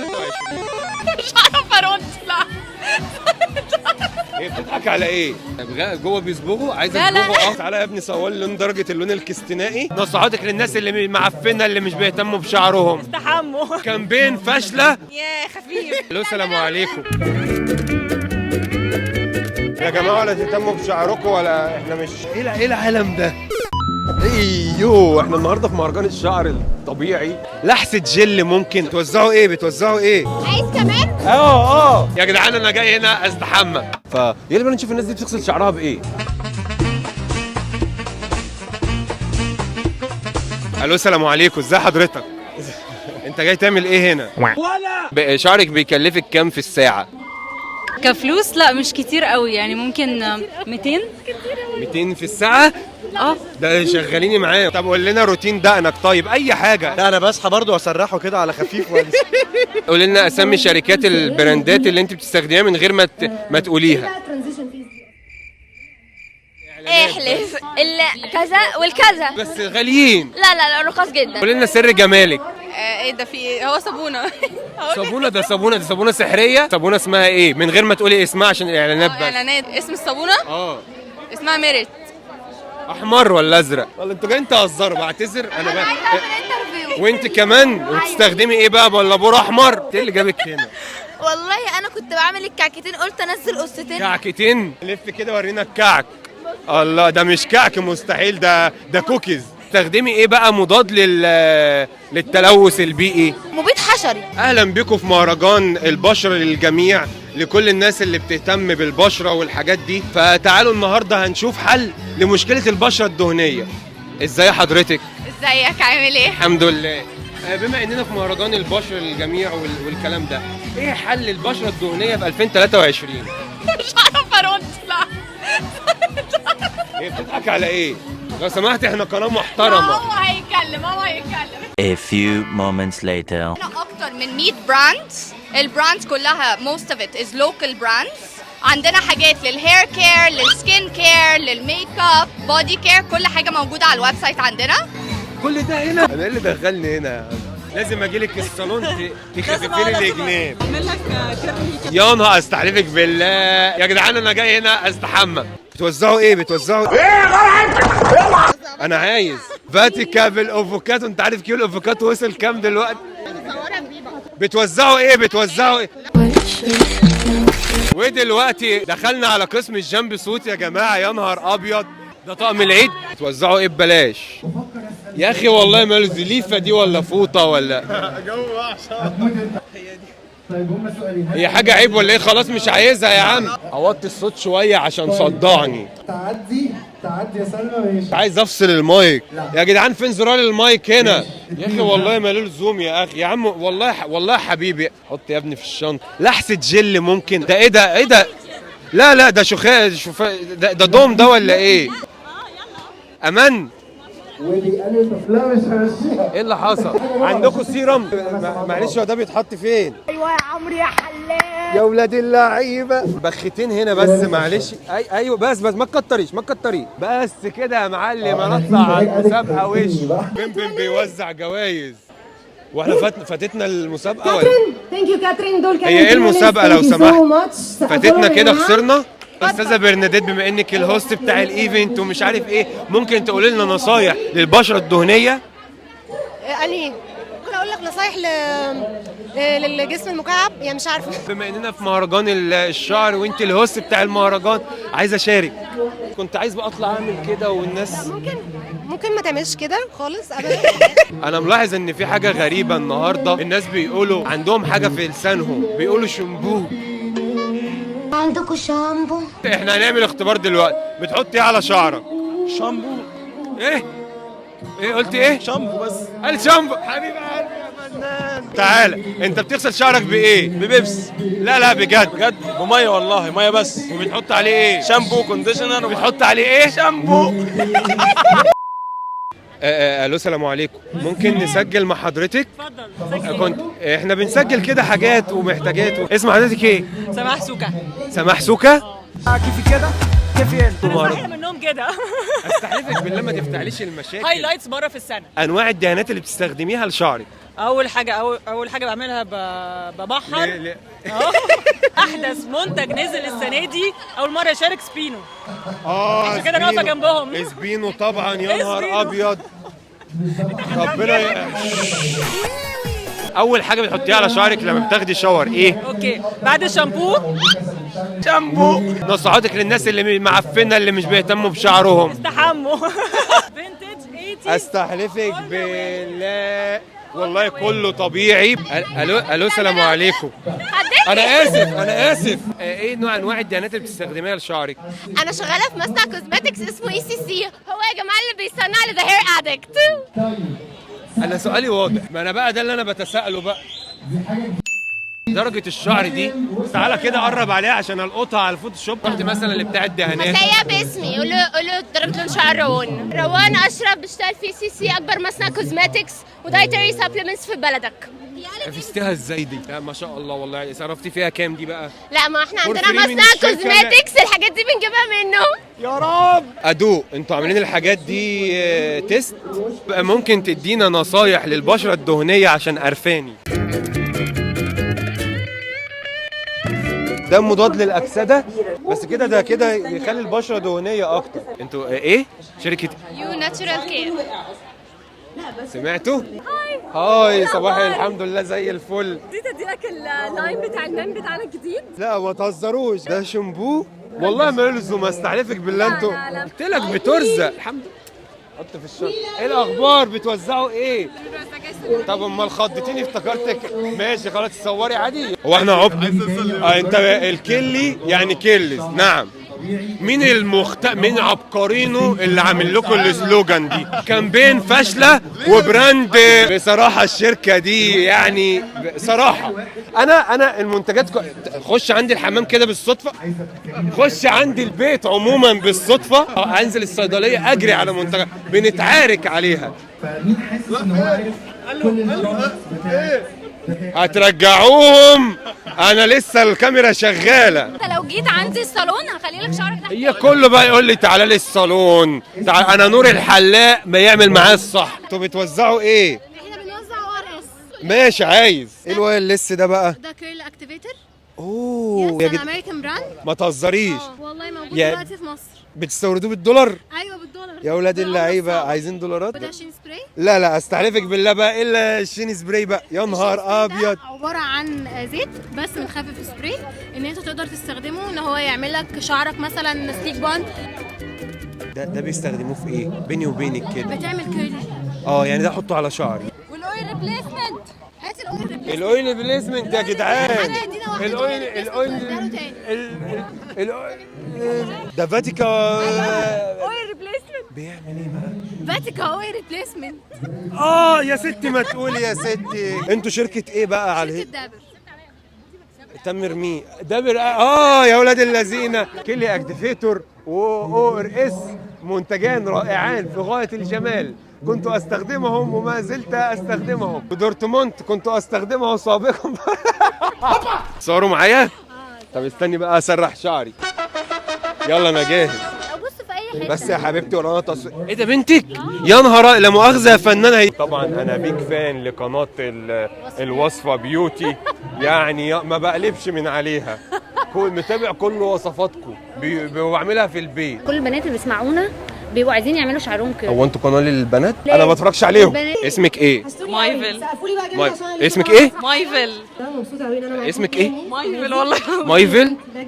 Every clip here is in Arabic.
2023. مش عارفه ارد. لا هي بتضحك على ايه؟ جوه بيصبغوا، عايزه لا، لا. تصبغوا. تعالى يا ابني صور لي لون درجه اللون الكستنائي. نصيحتك للناس اللي معفنه اللي مش بيهتموا بشعرهم. استحموا. كامبين فاشله. يا خفيف. الو السلام عليكم يا جماعه، ولا تهتموا بشعركم ولا احنا مش ايه العالم ده؟ ايوه احنا النهارده في مهرجان الشعر الطبيعي. لحسه جل ممكن بتوزعوا ايه؟ عايز كمان؟ اه يا جدعان انا جاي هنا استحمى، فيلا بينا نشوف الناس دي بتغسل شعرها بايه. الو السلام عليكم، ازي حضرتك؟ انت جاي تعمل ايه هنا؟ ولا شعرك بيكلفك كام في الساعه؟ كفلوس لا مش كتير قوي، يعني ممكن 200. 200 في الساعه؟ ده شغاليني معاه. طب قول لنا روتين دقنك، طيب اي حاجه. لا انا بصحى برضو واسرحه كده على خفيف قول لنا اسامي شركات البراندات اللي انت بتستخدميها من غير ما تقوليها. احلف كذا والكذا. بس غاليين. لا رخاص جدا. قول لنا سر جمالك. ايه ده؟ في ايه؟ هو صابونه. دي صابونه سحريه. صابونه اسمها ايه من غير ما تقولي اسمها عشان الاعلانات بس؟ اعلانات. اسم الصابونه اسمها ميريت. احمر ولا ازرق؟ والله انتوا جايين تهزروا. بعتذر انا بقى. وانت كمان بتستخدمي ايه بقى؟ ولا بور احمر؟ ايه اللي جابك هنا؟ والله انا كنت بعمل الكعكتين، قلت انزل قصتين. كعكتين؟ لف كده ورينا الكعك. الله، ده مش كعك مستحيل، ده كوكيز. تستخدمي ايه بقى مضاد للتلوث البيئي؟ مبيد حشري. اهلا بكم في مهرجان البشرة للجميع، لكل الناس اللي بتهتم بالبشرة والحاجات دي. فتعالوا النهاردة هنشوف حل لمشكلة البشرة الدهنية. ازاي حضرتك؟ ازيك؟ عامل ايه؟ الحمد لله. بما اننا في مهرجان البشرة للجميع والكلام ده، ايه حل البشرة الدهنية في 2023؟ مش عارفه ارد. لا هي بتضحك على ايه؟ لو سمحت احنا قناة محترمة. هو هيتكلم. A few moments later. هنا اكتر من 100 براندز. البراندز كلها most of it is local brands. عندنا حاجات للهير كير، للسكين كير، للميك اب، بودي كير، كل حاجه موجوده على الويب سايت عندنا. كل ده هنا؟ انا ايه اللي دخلني هنا؟ لازم اجيلك الصالون تخففي لي الجنيه. اعمل لك كيرلي. يا نهار استحلفك بالله يا جدعان، انا جاي هنا استحمى. بتوزعوا ايه؟ انا عايز فاتيكا بالافوكاتو. انت عارف كيلو الافوكاتو وصل كام دلوقتي؟ بتوزعوا ايه؟ ودلوقتي دخلنا على قسم الجنب صوت يا جماعه. يا نهار ابيض، ده طقم العيد. بتوزعوا ايه ببلاش؟ يا اخي والله ماله زليفه دي ولا فوطه ولا هي حاجه عيب ولا ايه؟ خلاص مش عايزها يا عم. عوضت الصوت شويه عشان صدعني. تعدي يا سلمى. ماشي. عايز افصل المايك يا جدعان. فين زرار المايك هنا يا اخي؟ والله مالوش زوم يا اخي. يا عم والله حبيبي، حط يا ابني في الشنطه. لحسه جل ممكن؟ ده ايه ده؟ لا ده ده دوم ده ولا ايه؟ امان. لا مش همشيها. ايه اللي حصل؟ عندكم سيرم؟ معلش هو ده بيتحط فين؟ ايوه يا عمرو يا حلاق. يا ولاد اللعيبه، بختين هنا بس معلش. ايوه بس ما تكتريش بس كده يا معلم. انا اطلع على المسابقه وش بن بيوزع جوائز. واحنا فاتتنا المسابقه ولا؟ ثانك يو كاترين. دول كانوا هي ايه المسابقه لو سمحت؟ فاتتنا كده خسرنا. استاذه برناديت، بما انك الهوست بتاع الايفنت ومش عارف ايه، ممكن تقولي لنا نصايح للبشره الدهنيه؟ أنهي؟ ممكن أقول لك نصايح للجسم المكعب، يعني مش عارفة. بما اننا في مهرجان الشعر وانت الهوست بتاع المهرجان، عايز اشارك. كنت عايز بقى اطلع اعمل كده والناس. ممكن ما تعملش كده خالص ابدا. انا ملاحظ ان في حاجه غريبه النهارده. الناس بيقولوا عندهم حاجه في لسانهم، بيقولوا شامبو. عندكم شامبو؟ احنا هنعمل اختبار دلوقتي. بتحط ايه على شعرك؟ شامبو. ايه قلت ايه؟ شامبو بس. قال شامبو. حبيب قلبي يا فنان. تعالى، انت بتغسل شعرك بايه؟ ببيبس. لا بجد بميه والله، ميه بس. وبتحط عليه ايه؟ شامبو كونديشنر. بتحط عليه ايه؟ شامبو. الو السلام عليكم، ممكن نسجل مع حضرتك؟ اتفضل. احنا بنسجل كده حاجات ومحتاجات. اسم حضرتك ايه؟ سماح سوكا. سماح سوكا. كيفي كده؟ كيفي صاحيه من النوم كده. استحلفك بالله ما تفتحليش المشاكل. هايلايتس مره في السنه. انواع الدهانات اللي بتستخدميها لشعرك؟ اول حاجه بعملها ببحر. ليه؟ احدث منتج نزل السنه دي، اول مره يشارك سبينو. عشان كده سبينو. انا واقفه جنبهم. سبينو طبعا، يا نهار سبينو. ابيض. ربنا اول حاجه بتحطيها على شعرك لما بتاخدي شاور ايه؟ اوكي، بعد الشامبو نصيحتك للناس اللي معفنه اللي مش بيهتموا بشعرهم؟ استحموا. فينتج 80. استحلفك بالله والله كله طبيعي. الو سلام عليكم. انا اسف ايه نوع انواع الدهانات اللي بتستخدميها لشعرك؟ انا شغاله في مصنع كوزماتكس اسمه ECC، هو يا جماعه اللي بيصنع لي ذا هير ادكت. انا سؤالي واضح، ما انا بقى ده اللي انا بتساءله بقى. درجة الشعر دي تعالى كده قرب عليها عشان القطها على الفوتوشوب. رحت مثلا لبتاع الدهانات، هتلاقيها باسمي، قول له درجه لون شعر روان اشرف، بشتغل في ECC اكبر مصنع كوزماتكس ودايتري سبلمنتس في بلدك. عرفتيها ازاي دي؟ لا ما شاء الله والله. صرفتي فيها كام دي بقى؟ لا ما احنا For عندنا free من مصنع الشركة. كوزماتكس، الحاجات دي بنجيبها منه. يا رب ادوق. انتوا عاملين الحاجات دي تيست؟ بقى ممكن تدينا نصايح للبشرة الدهنية عشان قرفاني؟ ده مضاد للاكسده بس كده، ده كده يخلي البشره دهنيه اكتر. انتوا ايه شركه يو ناتشورال كير. سمعتوا؟ هاي صباح الحمد لله زي الفل. دي تديلك اللاين بتاع المان بتاعنا الجديد. لا ما تهزروش، ده شامبو والله ما يلزم. استحلفك بالله انتوا قلت لك بترزق. الحمد لله. حط في الشنطه. ايه الاخبار؟ بتوزعوا ايه؟ طب امال خضتيني افتكرتك. ماشي خلاص تصوري عادي. هو احنا انت الكلي يعني كيلز. نعم. مين مين عبقرينه اللي عامل لكم السلوجان دي؟ كامبين فاشله وبراند. بصراحه الشركه دي يعني صراحه انا المنتجات خش عندي الحمام كده بالصدفه، خش عندي البيت عموما بالصدفه، انزل الصيدليه اجري على منتجات بنتعارك عليها. هترجعوهم؟ انا لسه الكاميرا شغاله. انت لو جيت عندي الصالون هخلي لك شعرك تحت. هي كله بقى يقول لي تعالى لي الصالون. انا نور الحلاق ما يعمل معاه الصح. انتوا بتوزعوا ايه؟ احنا بنوزع ORS. ماشي عايز. ايه الوايرلس ده بقى؟ ده كيرل اكتيفيتر. اوه يا امريكان براند. ما تهزريش. والله موجود يا- دلوقتي في مصر. بتستوردوه بالدولار؟ ايوه بالدولار. يا ولاد اللعيبه عايزين دولارات؟ وده شين سبراي. لا استحلفك بالله بقى الا الشين سبراي بقى. يا نهار ابيض. عباره عن زيت بس بنخفف سبراي ان انت تقدر تستخدمه ان هو يعمل لك شعرك مثلا ستيك باند. ده بيستخدموه في ايه؟ بيني وبينك كده. بتعمل كيرلي. يعني ده احطه على شعري. والاويل ريبليسمنت. هات الاويل ريبليسمنت. الاويل ريبليسمنت يا جدعان. انا ادينا واحد الاويل ده فاتيكا. اويل ريبليسمنت. بيعمل ايه بقى؟ فاتيكا اويل ريبليسمنت. يا ستي ما تقولي يا ستي. انتوا شركة ايه بقى على دابر. تمر مين؟ دابر. يا ولاد اللذينه. كيلي اكتيفيتور ORS منتجان رائعان في غاية الجمال. كنت استخدمهم وما زلت استخدمهم. بدورتموند كنت استخدمه سابقا. صوروا معايا؟ طب استني بقى اسرح شعري. يلا انا جاهز. بص في اي حته. بس يا حبيبتي ورانا تصوير. ايه ده بنتك؟ يا نهار لا مؤاخذه يا فنانه هي. طبعا انا بيك فان لقناه الوصفه بيوتي، يعني ما بقلبش من عليها. متابع كل وصفاتكم وبعملها في البيت. كل البنات اللي بيسمعونا بيبقوا عايزين يعملوا شعرهم كده. هو انتوا قناه للبنات؟ انا ما بتفرجش عليهم. اسمك ايه؟ مايفل. اسمك ايه؟ مايفل. اسمك ايه؟ مايفل والله.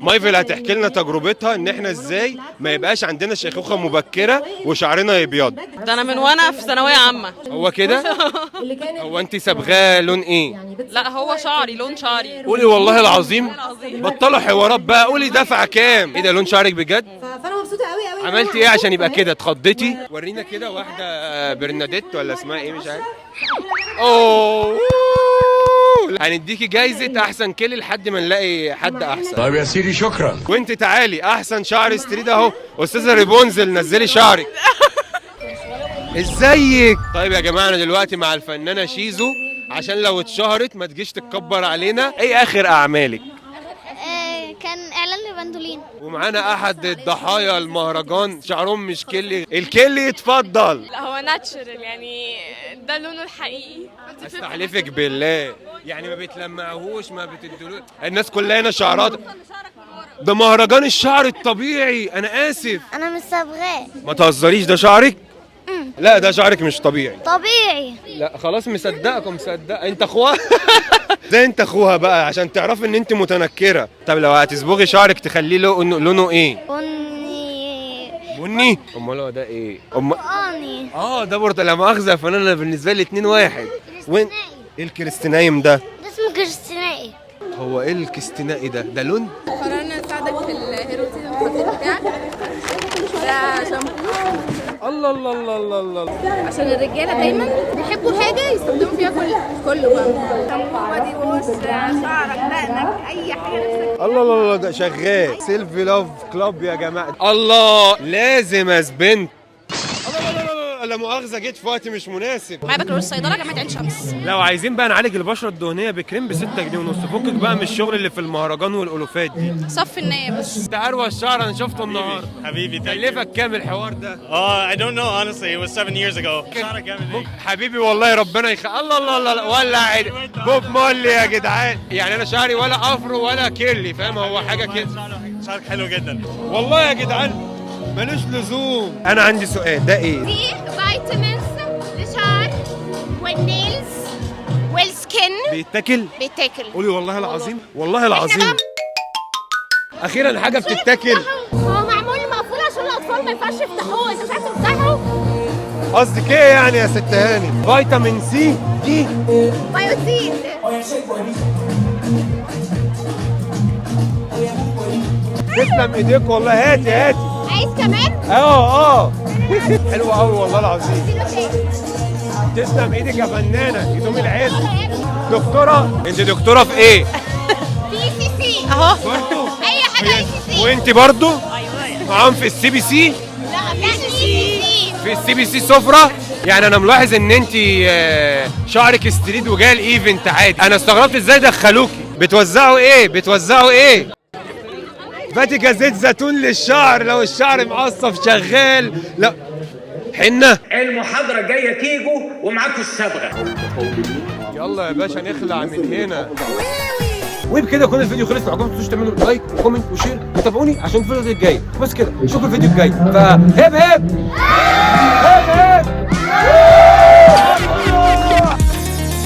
مايفل هتحكي لنا تجربتها ان احنا ازاي ما يبقاش عندنا شيخوخه مبكره وشعرنا يبيض. ده انا من وانا في ثانويه عامه. هو كده؟ هو انت صبغاه لون ايه؟ لا هو شعري، لون شعري. قولي والله العظيم. بطلوا حوارات بقى، قولي دفع كام؟ ايه ده لون شعرك بجد؟ فانا مبسوطه قوي قوي. عملتي ايه عشان يبقى كده؟ اتخضيتي؟ ورينا كده واحده برناديت ولا اسمها ايه مش عارف. اوه هنديكي جايزه احسن كيلي لحد ما نلاقي حد احسن. طيب يا سيدي شكرا. وانت تعالي احسن شعر ستريت اهو. استاذه ريبونزل نزلي شعرك. ازيك؟ طيب يا جماعه انا دلوقتي مع الفنانه شيزو عشان لو اتشهرت ما تجيش تتكبر علينا. ايه اخر اعمالك؟ كان اعلان لبندولين. مين؟ ومعانا احد الضحايا المهرجان شعرهم مش كلي. الكلي يتفضل. لا هو ناتشرال يعني ده لونه الحقيقي. استحلفك بالله يعني ما بتلمعهوش ما بتدلوش. الناس كلها هنا شعرات. ده مهرجان الشعر الطبيعي. انا اسف انا مش صبغاه. ما تهزريش. ده شعرك؟ لا ده شعرك مش طبيعي. طبيعي. لا خلاص مصدقكم مصدق. انت اخوها ده انت اخوها بقى عشان تعرفي ان انت متنكره. طب لو هتصبغي شعرك تخليه لونه ايه؟ بني. بني. امال هو ده ايه؟ برتقاني. ده برضه لا مؤاخذه يا فنان. انا بالنسبه لي 2 واحد. وين ايه الكريستنايم ده؟ ده اسمه كريستينائي. هو ايه الكريستنائي ده؟ ده لون؟ قررنا نساعدك في الهير روتين الخطير بتاعك. ده شامبو. الله الله الله الله الله. عشان الرجاله دايما بيحبوا حاجه يستخدموا فيها كله بقى. شامبو، بادي ووش، شعرك، دقنك، اي حاجه نفسك. الله الله الله. ده شغال. سيلفي لاف كلاب يا جماعه. الله لازم اسبنت. لا مؤاخذة جيت في وقت مش مناسب. معايا بكالوريوس صيدله جامعه عين شمس. لو عايزين بقى نعالج البشرة الدهنية بكريم ب6 جنيه ونص. فكك بقى من الشغل اللي في المهرجان والألوفات دي. صف النية بس. تعالوا الشعر انا شفته النهارده. حبيبي كلفك كام الحوار ده؟ I don't know honestly. It was 7 years ago. حبيبي والله ربنا الله الله الله. ولا عيد بوب مولي يا جدعان. يعني انا شعري ولا افرو ولا كيرلي فاهم. هو حاجة كده. شعرك حلو جدا. والله يا جدعان ملوش لزوم. انا عندي سؤال. ده ايه؟ في فيتامينز للشعر والنيلز والسكن. بيتاكل؟ بيتاكل. قولي والله العظيم. والله العظيم. اخيرا حاجه بتتاكل. هو معمول مقفول عشان الاطفال ما ينفعش يفتحوه. انت مش عايز تفتحه؟ قصدك ايه يعني يا ست هاني؟ فيتامين سي دي. بايوتين. تسلم ايديك والله. هاتي هاتي. عايز كمان؟ حلوه قوي والله العظيم. تسلم ايدك يا فنانه. يدوم العز. دكتوره. انت دكتوره في ايه؟ PCC. اهو. برضه اي حاجه PCC. وانت برضه؟ معاهم في الCBC. لا PCC. في الCBC سفره. يعني انا ملاحظ ان انت شعرك ستريت وجاي الايفنت عادي. انا استغربت ازاي دخلوكي. بتوزعوا ايه؟ فاتيكا زيت زيتون للشعر لو الشعر معصف شغال. لا حنه. المحاضرة جاية تيجوا ومعاكم الصبغة. يلا يا باشا نخلع من هنا. وبكده يكون الفيديو خلص. لو عجبكم تنسوش تعملوا لايك وكومنت وشير وتابعوني عشان الفيديو الجاي. بس كده نشوفكم الفيديو الجاي. فهب هب